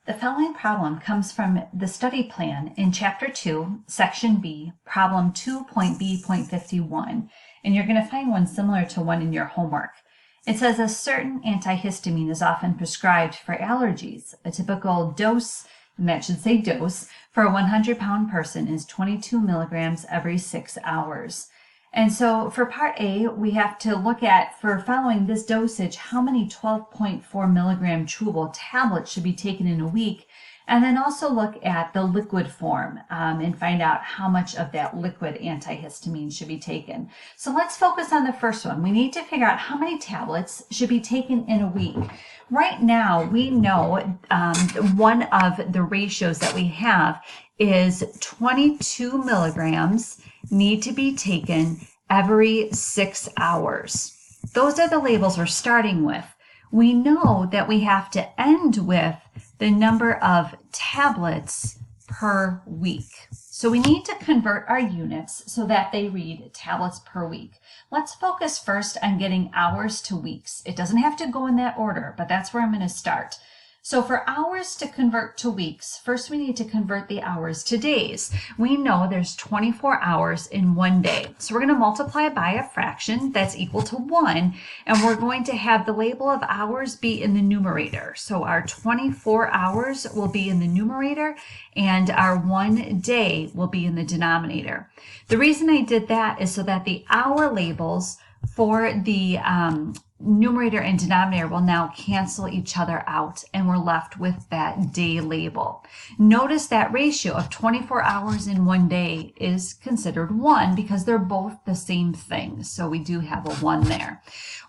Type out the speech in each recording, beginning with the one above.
The following problem comes from the study plan in Chapter 2, Section B, Problem 2.B.51, and you're going to find one similar to one in your homework. It says a certain antihistamine is often prescribed for allergies. A typical dose, and that should say dose, for a 100-pound person is 22 milligrams every 6 hours. And so for part A, we have to look at, for following this dosage, how many 12.4 milligram chewable tablets should be taken in a week, and then also look at the liquid form and find out how much of that liquid antihistamine should be taken. So let's focus on the first one. We need to figure out how many tablets should be taken in a week. Right now, we know one of the ratios that we have is 22 milligrams need to be taken every 6 hours. Those are the labels we're starting with. We know that we have to end with the number of tablets per week. So we need to convert our units so that they read tablets per week. Let's focus first on getting hours to weeks. It doesn't have to go in that order, but that's where I'm going to start. So for hours to convert to weeks, first we need to convert the hours to days. We know there's 24 hours in one day. So we're going to multiply by a fraction that's equal to 1, and we're going to have the label of hours be in the numerator. So our 24 hours will be in the numerator, and our 1 day will be in the denominator. The reason I did that is so that the hour labels for the numerator and denominator will now cancel each other out, and we're left with that day label. Notice that ratio of 24 hours in 1 day is considered 1 because they're both the same thing. So we do have a 1 there.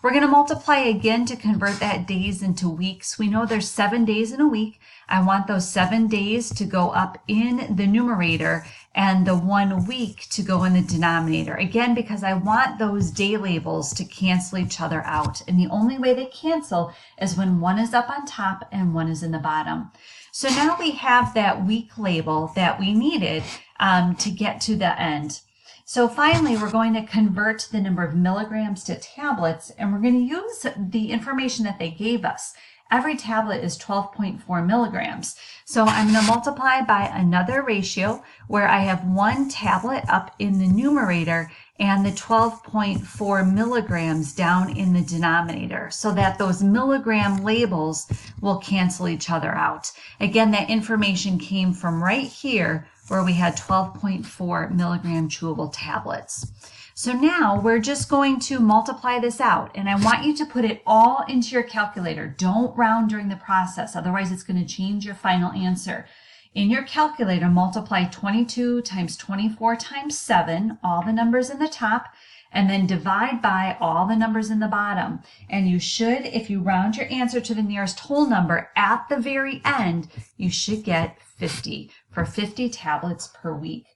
We're going to multiply again to convert that days into weeks. We know there's 7 days in a week. I want those 7 days to go up in the numerator and the 1 week to go in the denominator. Again, because I want those day labels to cancel each other out. And the only way they cancel is when one is up on top and one is in the bottom. So now we have that week label that we needed to get to the end. So finally, we're going to convert the number of milligrams to tablets, and we're going to use the information that they gave us. Every tablet is 12.4 milligrams. So I'm going to multiply by another ratio where I have 1 tablet up in the numerator and the 12.4 milligrams down in the denominator, so that those milligram labels will cancel each other out. Again, that information came from right here where we had 12.4 milligram chewable tablets. So now we're just going to multiply this out, and I want you to put it all into your calculator. Don't round during the process, otherwise it's going to change your final answer. In your calculator, multiply 22 times 24 times 7, all the numbers in the top, and then divide by all the numbers in the bottom. And you should, if you round your answer to the nearest whole number at the very end, you should get 50 for 50 tablets per week.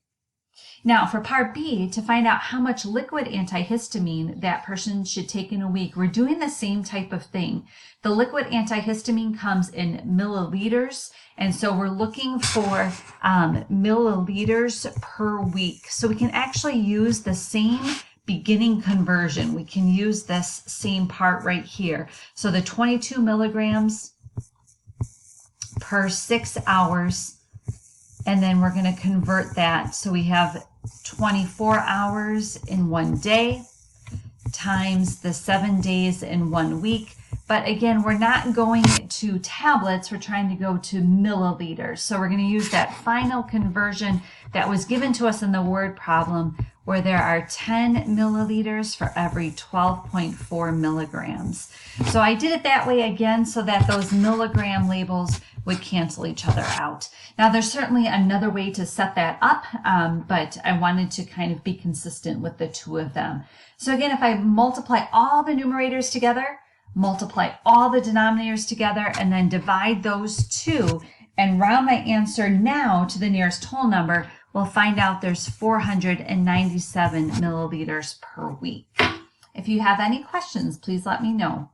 Now, for part B, to find out how much liquid antihistamine that person should take in a week, we're doing the same type of thing. The liquid antihistamine comes in milliliters, and so we're looking for milliliters per week. So we can actually use the same beginning conversion. We can use this same part right here. So the 22 milligrams per 6 hours, and then we're going to convert that. So we have 24 hours in 1 day times the 7 days in 1 week. But again, we're not going to tablets, we're trying to go to milliliters. So we're going to use that final conversion that was given to us in the word problem, where there are 10 milliliters for every 12.4 milligrams. So I did it that way again so that those milligram labels would cancel each other out. Now there's certainly another way to set that up, but I wanted to kind of be consistent with the two of them. So again, if I multiply all the numerators together, multiply all the denominators together, and then divide those two and round my answer now to the nearest whole number, we'll find out there's 497 milliliters per week. If you have any questions, please let me know.